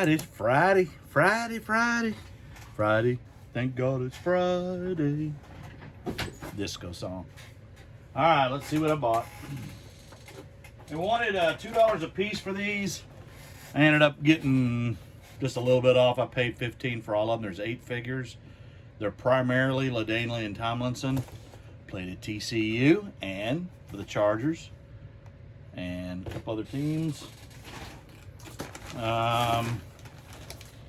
right, it's Friday. Friday. Thank God it's Friday. Disco song. All right, let's see what I bought. I wanted $2 a piece for these. I ended up getting just a little bit off. I paid $15 for all of them. There's 8 figures. They're primarily LaDainley and Tomlinson. Played at TCU and for the Chargers and a couple other teams.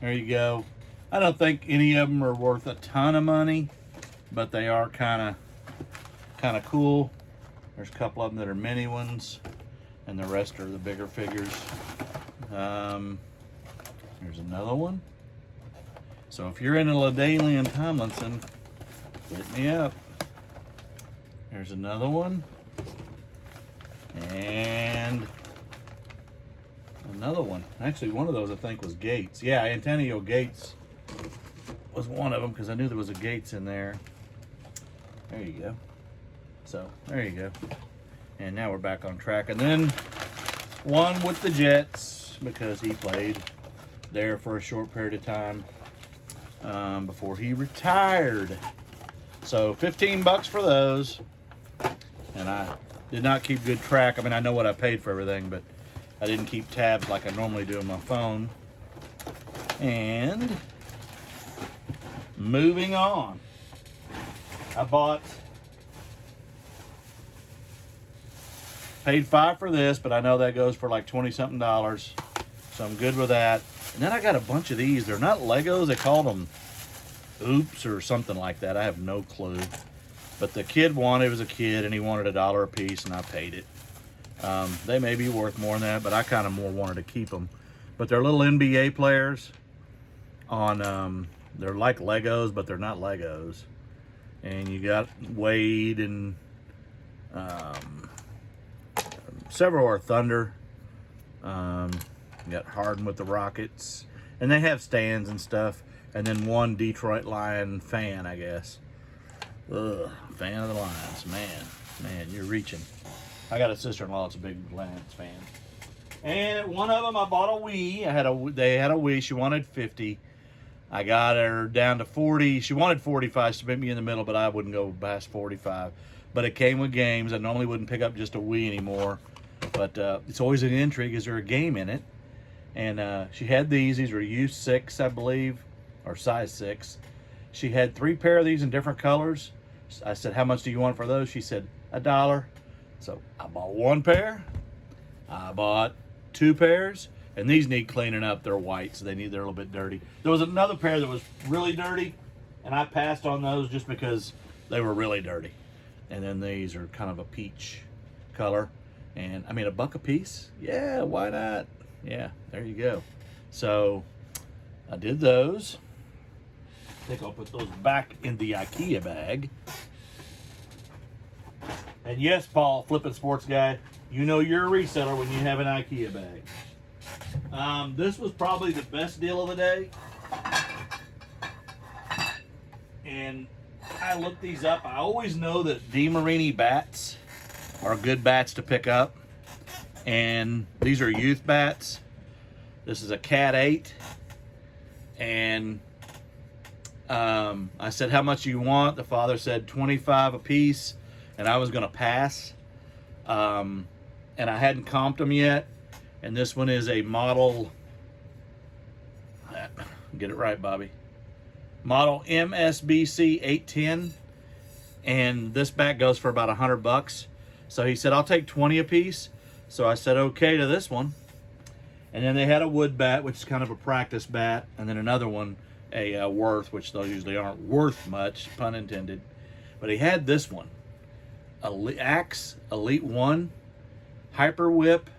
There you go. I don't think any of them are worth a ton of money, but they are kind of cool. There's a couple of them that are mini ones, and the rest are the bigger figures. Here's another one. So if you're into LaDainley and Tomlinson, hit me up. There's another one. And another one. Actually, one of those I think was Gates. Yeah, Antonio Gates was one of them because I knew there was a Gates in there. There you go. So, there you go. And now we're back on track. And then one with the Jets because he played there for a short period of time before he retired. So, $15 for those. And I did not keep good track. I mean, I know what I paid for everything, but I didn't keep tabs like I normally do on my phone. And moving on. I paid $5 for this, but I know that goes for like 20-something dollars. So I'm good with that. And then I got a bunch of these. They're not Legos. They called them Oops or something like that. I have no clue. But the kid wanted, it was a kid, and he wanted $1 a piece, and I paid it. They may be worth more than that, but I kind of more wanted to keep them. But they're little NBA players on, they're like Legos, but they're not Legos. And you got Wade and several are Thunder. You got Harden with the Rockets. And they have stands and stuff. And then one Detroit Lion fan, I guess. Ugh, fan of the Lions. Man, you're reaching. I got a sister-in-law that's a big Lions fan. And one of them, I bought a Wii. They had a Wii. She wanted 50. I got her down to 40. She wanted 45. She met me in the middle, but I wouldn't go past 45. But it came with games. I normally wouldn't pick up just a Wii anymore. But it's always an intrigue. Is there a game in it? And she had these. These were U6, I believe, or size 6. She had 3 pair of these in different colors. I said, how much do you want for those? She said, $1. So I bought 1 pair. I bought 2 pairs. And these need cleaning up. They're white, so they're a little bit dirty. There was another pair that was really dirty, and I passed on those just because they were really dirty. And then these are kind of a peach color. And, I mean, $1 a piece? Yeah, why not? Yeah, there you go. So I did those. I think I'll put those back in the IKEA bag. And yes, Paul, Flippin' Sports Guy, you know you're a reseller when you have an IKEA bag. This was probably the best deal of the day. And I looked these up. I always know that DeMarini bats are good bats to pick up. And these are youth bats. This is a Cat 8. And I said, how much do you want? The father said 25 a piece, and I was going to pass. And I hadn't comped them yet. And this one is a model, get it right, Bobby. Model MSBC 810. And this bat goes for about $100. So he said, I'll take 20 a piece. So I said, okay to this one. And then they had a wood bat, which is kind of a practice bat. And then another one, a Worth, which those usually aren't worth much, pun intended. But he had this one, Axe Elite 1 Hyper Whip.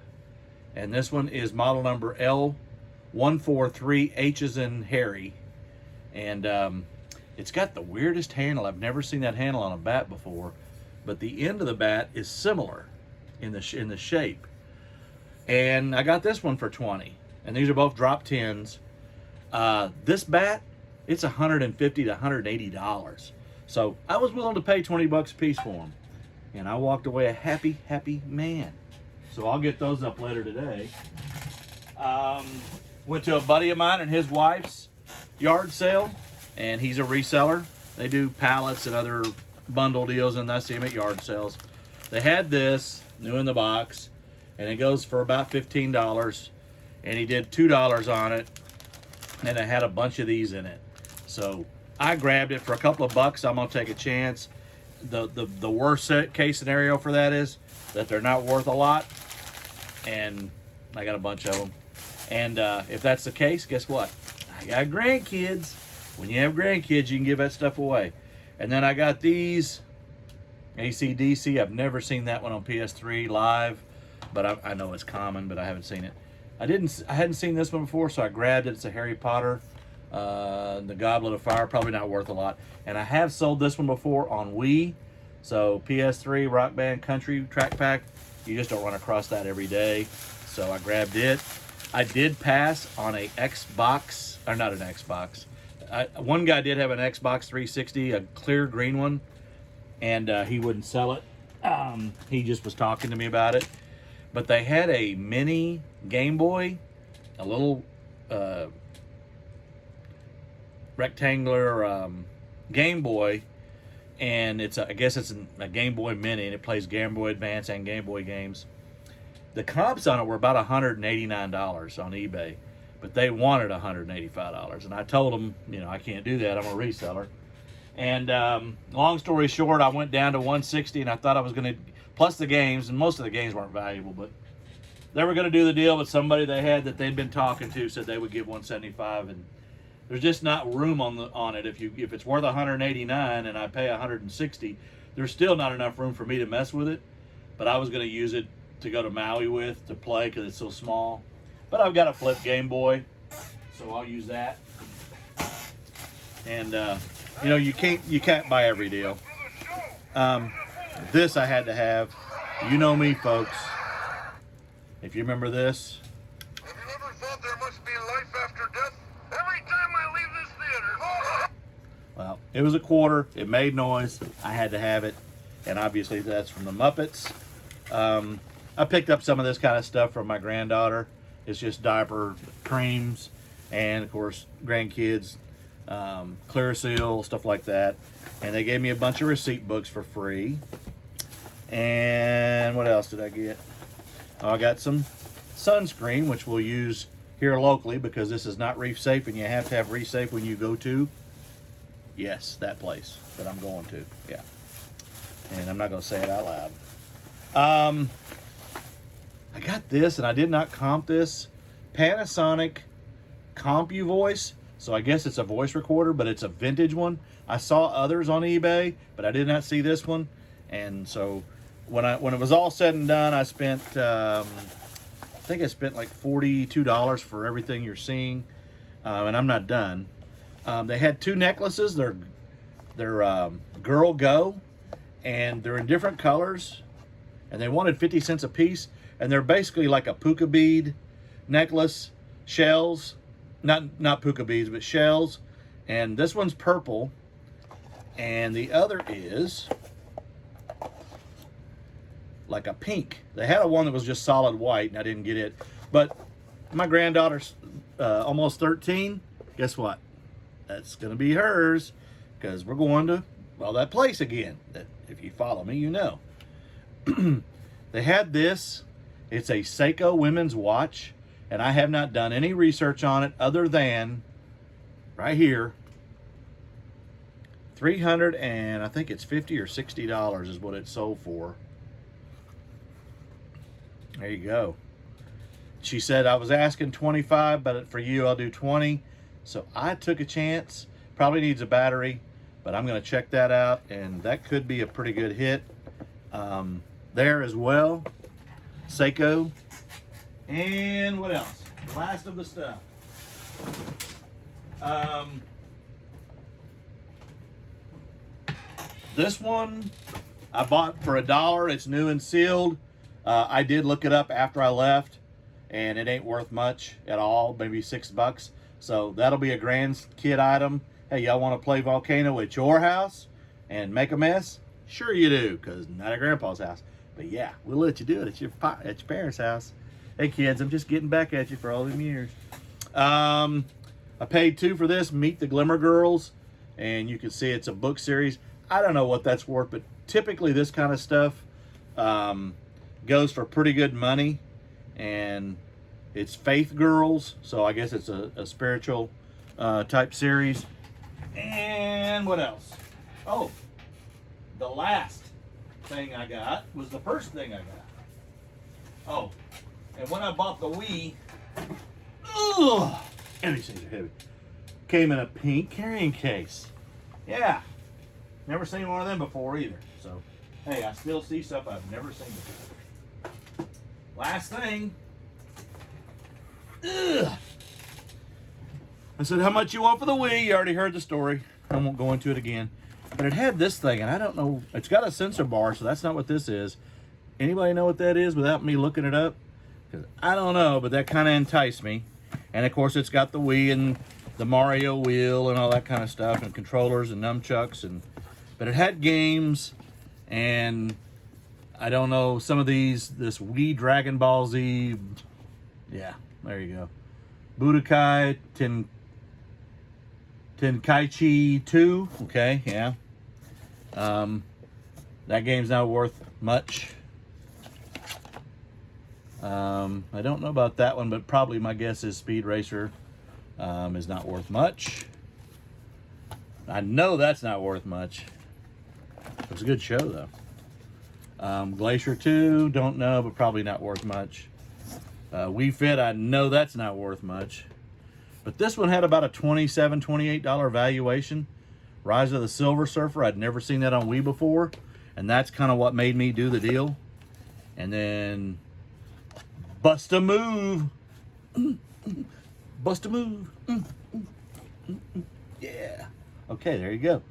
And this one is model number L143, H as in Harry. And it's got the weirdest handle. I've never seen that handle on a bat before. But the end of the bat is similar in the shape. And I got this one for 20. And these are both drop 10s. This bat, it's $150 to $180. So I was willing to pay 20 bucks a piece for them. And I walked away a happy, happy man. So I'll get those up later today. Went to a buddy of mine and his wife's yard sale, and he's a reseller. They do pallets and other bundle deals, and I see them at yard sales. They had this new in the box, and it goes for about $15, and he did $2 on it, and it had a bunch of these in it. So I grabbed it for a couple of bucks. I'm gonna take a chance. The worst case scenario for that is that they're not worth a lot, and I got a bunch of them. And if that's the case, guess what? I got grandkids. When you have grandkids, you can give that stuff away. And then I got these AC/DC. I've never seen that one on PS3 live, but I know it's common, but I haven't seen it. I hadn't seen this one before, so I grabbed it. It's a Harry Potter, the Goblet of Fire. Probably not worth a lot. And I have sold this one before on Wii. So PS3 Rock Band Country Track Pack. You just don't run across that every day. So I grabbed it. I did pass on a Xbox, or not an Xbox. One guy did have an Xbox 360, a clear green one, and he wouldn't sell it. He just was talking to me about it. But they had a mini Game Boy, a little rectangular Game Boy, and I guess it's a Game Boy Mini, and it plays Game Boy Advance and Game Boy games. The comps on it were about $189 on eBay, but they wanted $185, and I told them, I can't do that. I'm a reseller. And long story short, I went down to $160, and I thought I was going to, plus the games, and most of the games weren't valuable, but they were going to do the deal with somebody they had that they'd been talking to, said they would give $175, and there's just not room on it. If it's worth $189 and I pay $160, there's still not enough room for me to mess with it. But I was going to use it to go to Maui with to play because it's so small. But I've got a flip Game Boy, so I'll use that. And you can't buy every deal. This I had to have. You know me, folks. If you remember this. Have you ever thought there must be life after death? Every time I leave this theater. Well, it was a quarter. It made noise. I had to have it. And obviously that's from the Muppets. I picked up some of this kind of stuff from my granddaughter. It's just diaper creams and, of course, grandkids, Clear Seal, stuff like that. And they gave me a bunch of receipt books for free. And what else did I get? Oh, I got some sunscreen, which we'll use here locally because this is not reef safe, and you have to have reef safe when you go to, yes, that place that I'm going to. Yeah. And I'm not going to say it out loud. I got this, and I did not comp this. Panasonic CompuVoice. So I guess it's a voice recorder, but it's a vintage one. I saw others on eBay, but I did not see this one. And so when it was all said and done, I spent, I think I spent like $42 for everything you're seeing. And I'm not done. They had two necklaces. They're Girl Go, and they're in different colors. And they wanted 50 cents a piece. And they're basically like a puka bead necklace, shells, not puka beads, but shells. And this one's purple, and the other is like a pink. They had one that was just solid white, and I didn't get it. But my granddaughter's almost 13. Guess what? That's going to be hers, because we're going to, that place again. That if you follow me, you know. They had this. It's a Seiko women's watch, and I have not done any research on it other than right here. $300 and I think it's $50 or $60 is what it sold for. There you go. She said I was asking 25, but for you I'll do 20. So I took a chance. Probably needs a battery, but I'm going to check that out, and that could be a pretty good hit. There as well. Seiko. And what else? Last of the stuff. This one I bought for $1. It's new and sealed. I did look it up after I left, and it ain't worth much at all, maybe $6. So that'll be a grandkid item. Hey, y'all want to play Volcano at your house and make a mess? Sure you do, because not at Grandpa's house. But yeah, we'll let you do it at your parents' house. Hey kids, I'm just getting back at you for all them years. I paid $2 for this, Meet the Glimmer Girls, and you can see it's a book series. I don't know what that's worth, but typically this kind of stuff goes for pretty good money, and it's faith girls, so I guess it's a spiritual type series. And what else? Oh, the last thing I got was the first thing I got. Oh, and when I bought the Wii, and these things are heavy, came in a pink carrying case. Yeah, never seen one of them before either. So, hey, I still see stuff I've never seen before. Last thing. Ugh. I said, how much you want for the Wii? You already heard the story. I won't go into it again. But it had this thing, and I don't know. It's got a sensor bar, so that's not what this is. Anybody know what that is without me looking it up? Because I don't know, but that kind of enticed me. And, of course, it's got the Wii and the Mario wheel and all that kind of stuff, and controllers and nunchucks. But it had games, and I don't know, some of this Wii Dragon Ball Z. Yeah, there you go. Budokai Tenkaichi 2. Okay, yeah. That game's not worth much. I don't know about that one, but probably my guess is Speed Racer is not worth much. I know that's not worth much. It was a good show, though. Glacier 2, don't know, but probably not worth much. Wii Fit, I know that's not worth much. But this one had about a $27, $28 valuation. Rise of the Silver Surfer, I'd never seen that on Wii before. And that's kind of what made me do the deal. And then Bust a Move. Bust a Move. Yeah. Okay, there you go.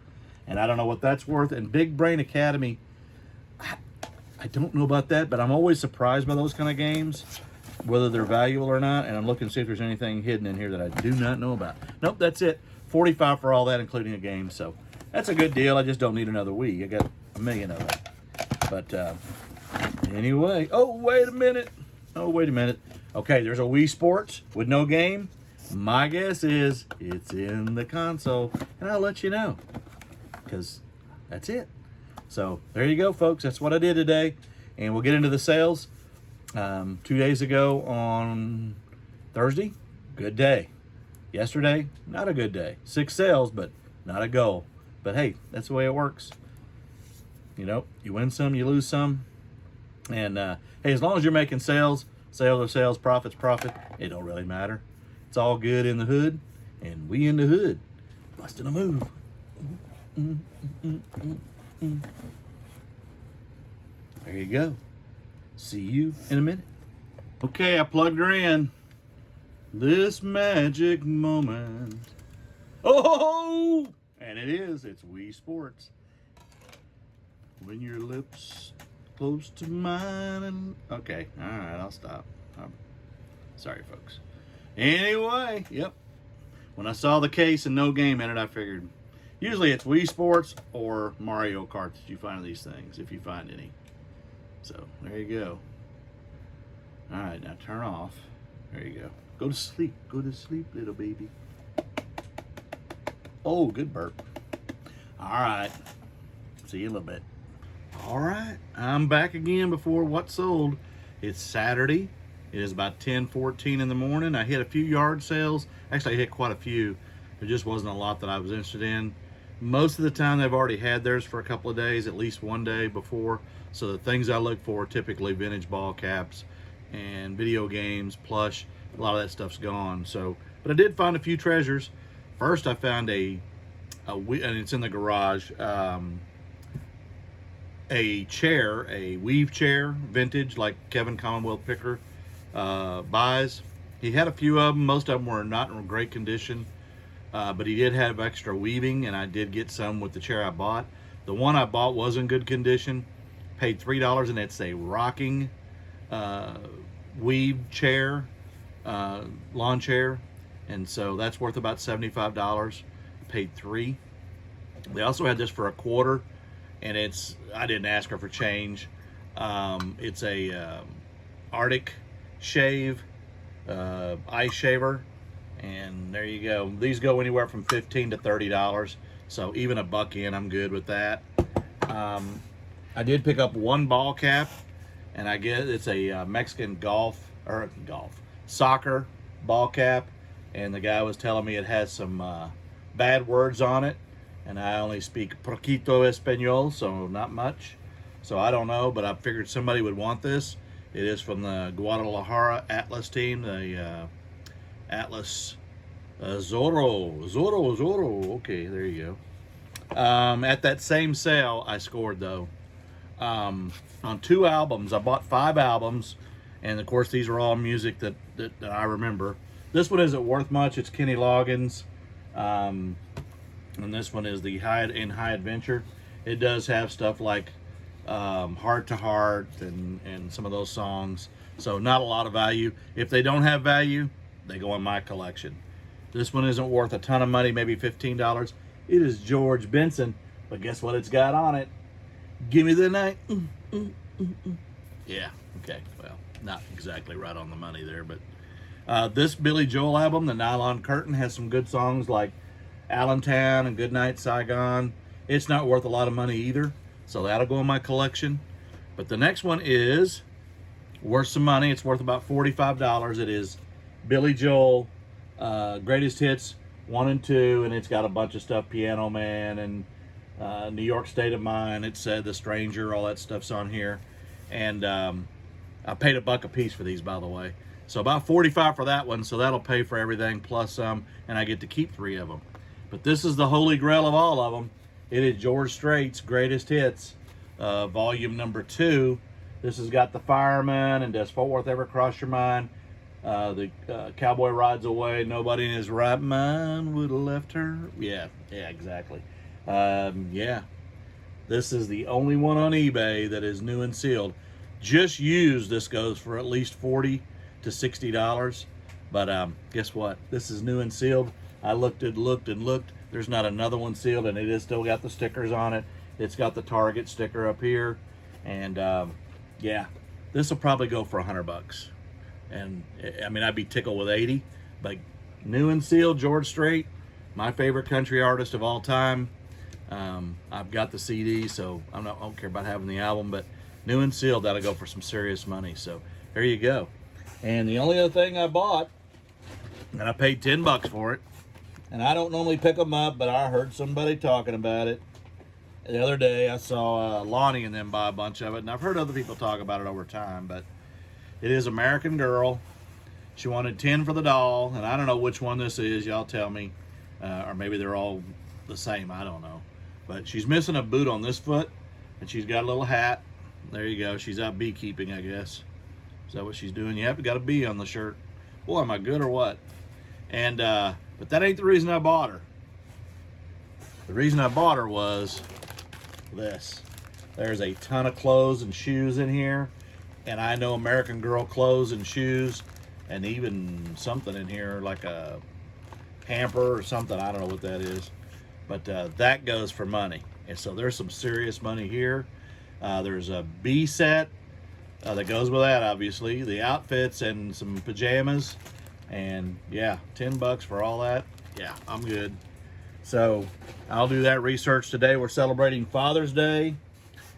And I don't know what that's worth. And Big Brain Academy, I don't know about that, but I'm always surprised by those kind of games, whether they're valuable or not. And I'm looking to see if there's anything hidden in here that I do not know about. Nope, that's it. $45 for all that, including a game. So that's a good deal. I just don't need another Wii. I got a million of them. But anyway, oh, wait a minute. Okay, there's a Wii Sports with no game. My guess is it's in the console, and I'll let you know, because that's it. So there you go, folks. That's what I did today, and we'll get into the sales. 2 days ago on Thursday, good day. Yesterday, not a good day. 6 sales, but not a goal. But hey, that's the way it works. You know, you win some, you lose some. And hey, as long as you're making sales are sales, profit's profit, it don't really matter. It's all good in the hood, and we in the hood, busting a move. There you go. See you in a minute. Okay, I plugged her in. This magic moment. Oh! And it is. It's Wii Sports. When your lips close to mine and... Okay, alright, I'll stop. Sorry, folks. Anyway, yep. When I saw the case and no game in it, I figured... Usually it's Wii Sports or Mario Kart that you find in these things, if you find any. So, there you go. Alright, now turn off. There you go. Go to sleep. Go to sleep, little baby. Oh, good burp. Alright. See you in a little bit. Alright, I'm back again before what sold. It's Saturday. It is about 10:14 in the morning. I hit a few yard sales. Actually, I hit quite a few. There just wasn't a lot that I was interested in. Most of the time, they've already had theirs for a couple of days, at least one day before. So the things I look for, typically vintage ball caps and video games, plush, a lot of that stuff's gone. So, but I did find a few treasures. First, I found and it's in the garage, a chair, a weave chair, vintage, like Kevin Commonwealth Picker buys. He had a few of them. Most of them were not in great condition, but he did have extra weaving, and I did get some with the chair I bought. The one I bought was in good condition. Paid $3, and it's a rocking weave chair, lawn chair, and so that's worth about $75. Paid $3. They also had this for $25, and I didn't ask her for change. It's a Arctic shave ice shaver, And there you go. These go anywhere from $15 to $30. So even a buck in, I'm good with that. I did pick up one ball cap, and I guess it's a Mexican soccer ball cap. And the guy was telling me it has some bad words on it, and I only speak poquito español, so not much. So I don't know, but I figured somebody would want this. It is from the Guadalajara Atlas team, the Atlas Zorro. Okay, there you go. At that same sale, I scored though. On 2 albums, I bought 5 albums, and of course these are all music that I remember. This one isn't worth much. It's Kenny Loggins, and this one is the High Adventure. It does have stuff like Heart to Heart and some of those songs. So not a lot of value. If they don't have value, they go in my collection. This one isn't worth a ton of money, maybe $15. It is George Benson, but guess what it's got on it? Give me the night. Yeah, okay, well, not exactly right on the money there, but this Billy Joel album, The Nylon Curtain, has some good songs like Allentown and Goodnight Saigon. It's not worth a lot of money either, so that'll go in my collection. But the next one is worth some money. It's worth about $45. It is Billy Joel Greatest Hits 1 and 2, and it's got a bunch of stuff, Piano Man and New York State of Mind. It said The Stranger, all that stuff's on here. And I paid $1 a piece for these, by the way. So about $45 for that one, so that'll pay for everything plus some, and I get to keep 3 of them. But this is the holy grail of all of them. It is George Strait's Greatest Hits, volume number 2. This has got The Fireman and Does Fort Worth Ever Cross Your Mind? The Cowboy Rides Away, Nobody in His Right Mind Would Have Left Her. Yeah, exactly. Yeah, this is the only one on eBay that is new and sealed. Just used, this goes for at least $40 to $60. But guess what? This is new and sealed. I looked. There's not another one sealed, and it is still got the stickers on it. It's got the Target sticker up here, and yeah, this will probably go for $100. And I mean, I'd be tickled with 80, but new and sealed, George Strait, my favorite country artist of all time. I've got the CD, so I don't care about having the album, but new and sealed, that'll go for some serious money. So there you go. And the only other thing I bought, and I paid $10 for it, and I don't normally pick them up, but I heard somebody talking about it the other day. I saw Lonnie and them buy a bunch of it, and I've heard other people talk about it over time, but it is American Girl. She wanted 10 for the doll, and I don't know which one this is. Y'all tell me. Or maybe they're all the same. I don't know. But she's missing a boot on this foot, and she's got a little hat. There you go. She's out beekeeping, I guess. Is that what she's doing? Yep, got a bee on the shirt. Boy, am I good or what? And but that ain't the reason I bought her. The reason I bought her was this. There's a ton of clothes and shoes in here, and I know American Girl clothes and shoes, and even something in here like a hamper or something. I don't know what that is, but that goes for money. And so there's some serious money here. There's a B set that goes with that, obviously, the outfits and some pajamas, and yeah, $10 for all that. Yeah, I'm good. So I'll do that research today. We're celebrating Father's Day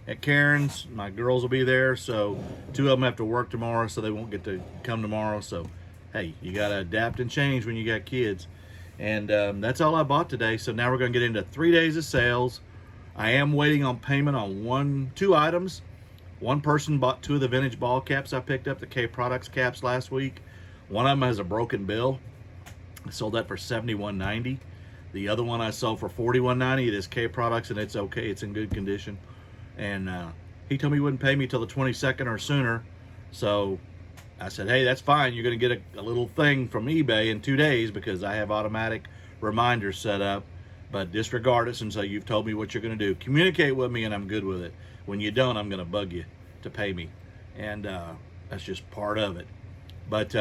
at Karen's. My girls will be there, so 2 of them have to work tomorrow, so they won't get to come tomorrow. So hey, you gotta adapt and change when you got kids. And that's all I bought today. So now we're gonna get into 3 days of sales. I am waiting on payment on 2 items. One person bought 2 of the vintage ball caps I picked up, the K Products caps, last week. One of them has a broken bill. I sold that for $71.90. The other one I sold for $41.90. It is K Products, and it's okay. It's in good condition. And he told me he wouldn't pay me till the 22nd or sooner. So I said, hey, that's fine. You're going to get a little thing from eBay in 2 days because I have automatic reminders set up. But disregard it since you've told me what you're going to do. Communicate with me, and I'm good with it. When you don't, I'm going to bug you to pay me. And that's just part of it. But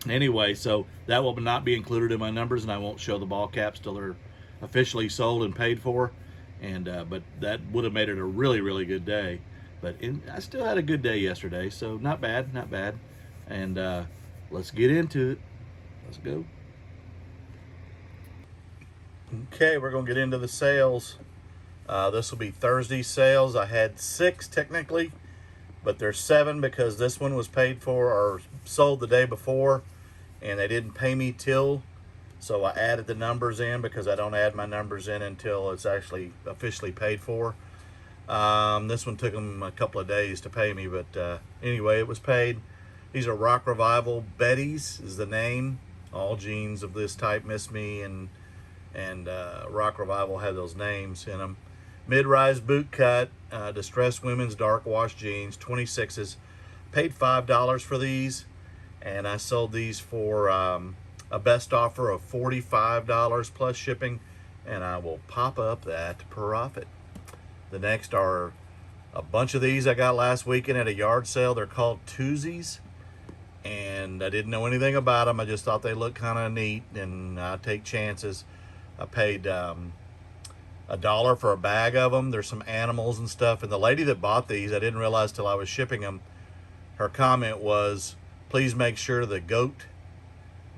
anyway, so that will not be included in my numbers, and I won't show the ball caps till they're officially sold and paid for. And but that would have made it a really, really good day. But I still had a good day yesterday, so not bad, not bad. And let's get into it. Let's go. Okay, we're gonna get into the sales. This will be Thursday's sales. I had 6 technically, but there's 7 because this one was paid for or sold the day before, and they didn't pay me till. So I added the numbers in because I don't add my numbers in until it's actually officially paid for. This one took them a couple of days to pay me, but anyway, it was paid. These are Rock Revival. Betty's is the name. All jeans of this type miss me, and Rock Revival had those names in them. Mid-rise boot cut, distressed women's dark wash jeans, 26s. Paid $5 for these, and I sold these for a best offer of $45 plus shipping, and I will pop up that profit. The next are a bunch of these I got last weekend at a yard sale. They're called Twosies, and I didn't know anything about them. I just thought they looked kind of neat, and I take chances. I paid $1 for a bag of them. There's some animals and stuff, and the lady that bought these, I didn't realize till I was shipping them, her comment was, please make sure the goat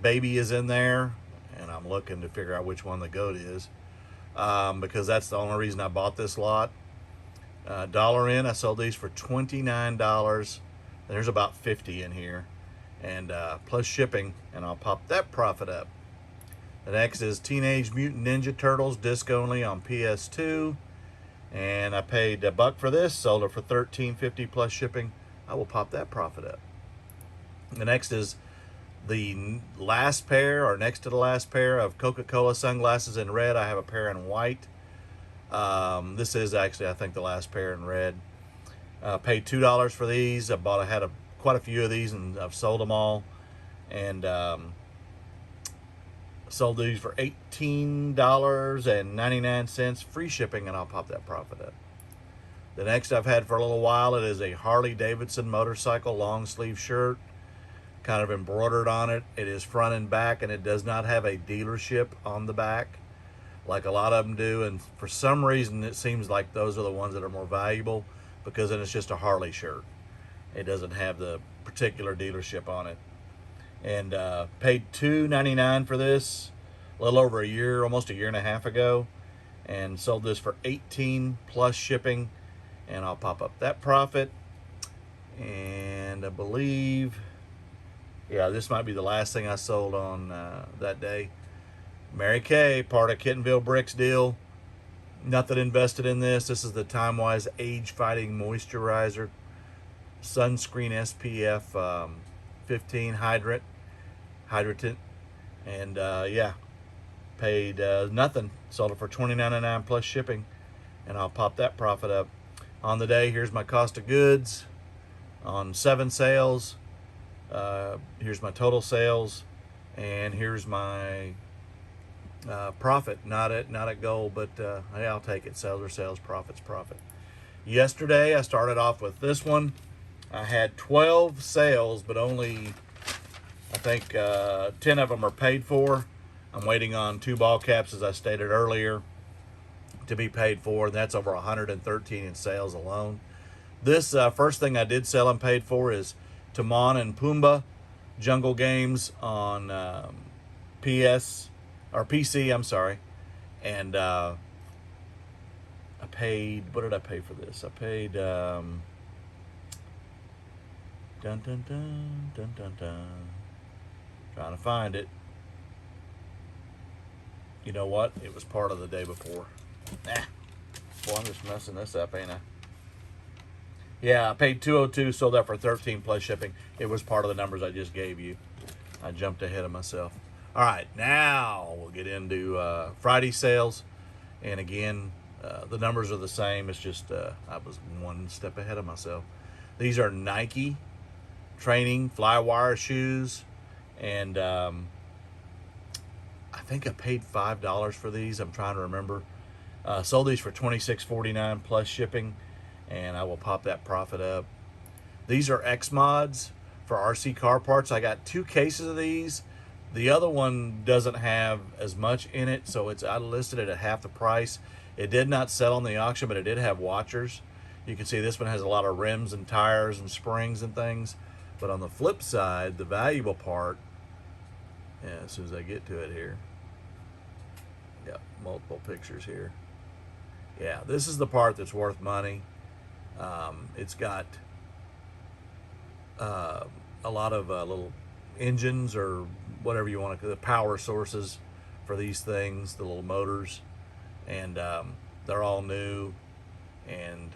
baby is in there, and I'm looking to figure out which one the goat is, because that's the only reason I bought this lot. $1 in, I sold these for $29. There's about 50 in here, and plus shipping, and I'll pop that profit up. The next is Teenage Mutant Ninja Turtles disc only on PS2, and I paid $1 for this, sold it for $13.50 plus shipping. I will pop that profit up. The next is the last pair, or next to the last pair, of Coca-Cola sunglasses in red. I have a pair in white. This is actually, I think, the last pair in red. Paid $2 for these. I had quite a few of these, and I've sold them all. And sold these for $18.99, free shipping, and I'll pop that profit up. The next I've had for a little while, it is a Harley Davidson motorcycle long sleeve shirt, kind of embroidered on it. It is front and back, and it does not have a dealership on the back like a lot of them do, and for some reason it seems like those are the ones that are more valuable, because then it's just a Harley shirt. It doesn't have the particular dealership on it. And paid $2.99 for this a little over a year, almost a year and a half ago, and sold this for $18 plus shipping, and I'll pop up that profit. And I believe, yeah, this might be the last thing I sold on that day. Mary Kay, part of Kittenville Bricks deal. Nothing invested in this. This is the Time Wise Age Fighting Moisturizer, sunscreen SPF 15 hydratant, and yeah, paid nothing. Sold it for $29.99 plus shipping, and I'll pop that profit up. On the day, here's my cost of goods on 7 sales. Here's my total sales, and here's my profit. Not at goal, but yeah, I'll take it. Sales are sales, profit's profit. Yesterday I started off with this one. I had 12 sales, but only, I think 10 of them are paid for. I'm waiting on 2 ball caps, as I stated earlier, to be paid for. That's over 113 in sales alone. This first thing I did sell and paid for is Timon and Pumbaa Jungle Games on PC, I'm sorry. And I paid, what did I pay for this? I paid dun dun dun dun dun dun. Trying to find it. You know what? It was part of the day before. Boy, I'm just messing this up, ain't I? Yeah, I paid $202, sold that for $13 plus shipping. It was part of the numbers I just gave you. I jumped ahead of myself. All right, now we'll get into Friday sales. And again, the numbers are the same. It's just I was one step ahead of myself. These are Nike training Flywire shoes, and I think I paid $5 for these. I'm trying to remember. Sold these for $26.49 plus shipping, and I will pop that profit up. These are X mods for RC car parts. I got 2 cases of these. The other one doesn't have as much in it, so I listed it at half the price. It did not sell on the auction, but it did have watchers. You can see this one has a lot of rims and tires and springs and things. But on the flip side, the valuable part Yeah, as soon as I get to it here. Got multiple pictures here. Yeah, this is the part that's worth money. It's got a lot of little engines or whatever you want to, the power sources for these things, the little motors, and they're all new. And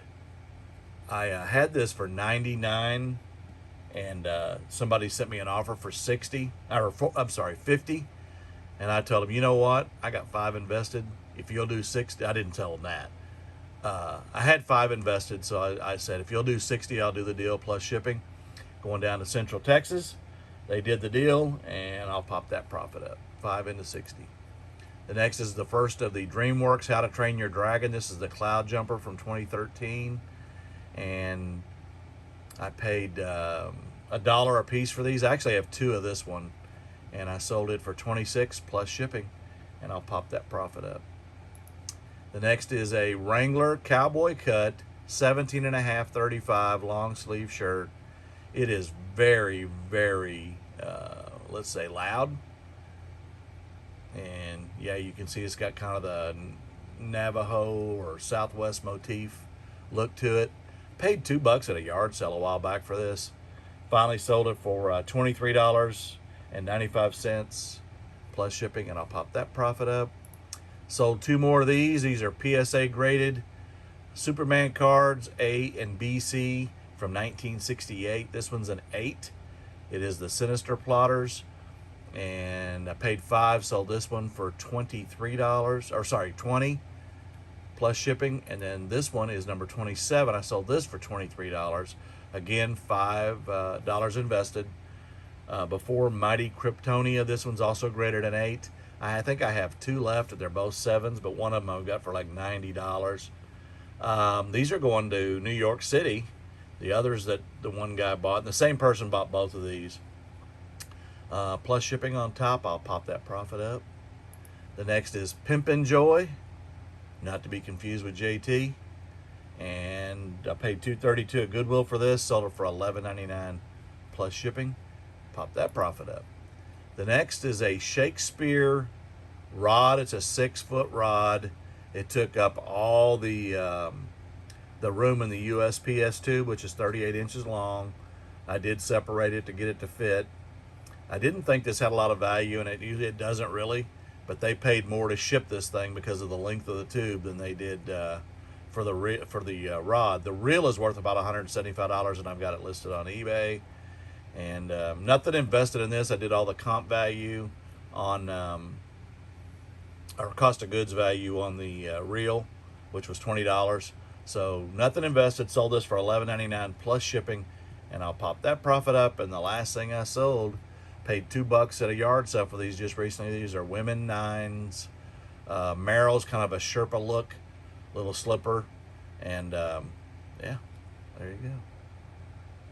I had this for 99, and somebody sent me an offer for 60, or I'm sorry, 50. And I told him, you know what? I got 5 invested. If you'll do 60, I didn't tell him that. I had 5 invested, so I said, if you'll do 60, I'll do the deal plus shipping. Going down to Central Texas, they did the deal, and I'll pop that profit up, 5 into 60. The next is the first of the DreamWorks How to Train Your Dragon. This is the Cloud Jumper from 2013, and I paid $1 a piece for these. I actually have 2 of this one, and I sold it for 26 plus shipping, and I'll pop that profit up. The next is a Wrangler Cowboy Cut 17.5 35 long sleeve shirt. It is very, very, let's say, loud. And yeah, you can see it's got kind of the Navajo or Southwest motif look to it. Paid $2 at a yard sale a while back for this. Finally sold it for $23.95 plus shipping, and I'll pop that profit up. Sold 2 more of these. These are PSA graded Superman cards, A and BC from 1968. This one's an 8. It is the Sinister Plotters, and I paid 5. Sold this one for $23, or sorry, 20 plus shipping. And then this one is number 27. I sold this for $23. Again, $5 invested. Before Mighty Kryptonia, this one's also graded an 8. I think I have 2 left. They're both 7s, but one of them I've got for like $90. These are going to New York City. The others that the one guy bought, and the same person bought both of these. Plus shipping on top, I'll pop that profit up. The next is Pimpin' Joy, not to be confused with JT. And I paid $2.32 at Goodwill for this, sold it for $11.99 plus shipping. Pop that profit up. The next is a Shakespeare rod. It's a 6-foot rod. It took up all the room in the USPS tube, which is 38 inches long. I did separate it to get it to fit. I didn't think this had a lot of value, and usually it doesn't really, but they paid more to ship this thing because of the length of the tube than they did for the rod. The reel is worth about $175, and I've got it listed on eBay. And nothing invested in this. I did all the comp value on, or cost of goods value on the reel, which was $20. So nothing invested. Sold this for $11.99 plus shipping, and I'll pop that profit up. And the last thing I sold, paid $2 at a yard sale for these just recently. These are women 9s. Merrill's kind of a Sherpa look, little slipper, and yeah, there you go.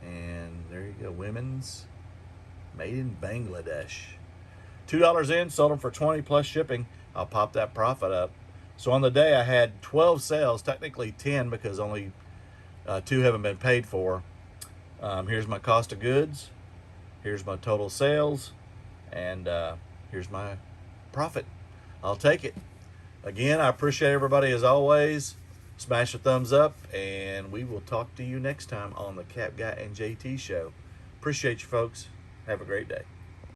And there you go, women's, made in Bangladesh. $2 in, sold them for 20 plus shipping. I'll pop that profit up. So on the day I had 12 sales, technically 10 because only 2 haven't been paid for. Here's my cost of goods. Here's my total sales. And here's my profit. I'll take it. Again, I appreciate everybody as always. Smash a thumbs up, and we will talk to you next time on the Cap Guy and JT Show. Appreciate you, folks. Have a great day.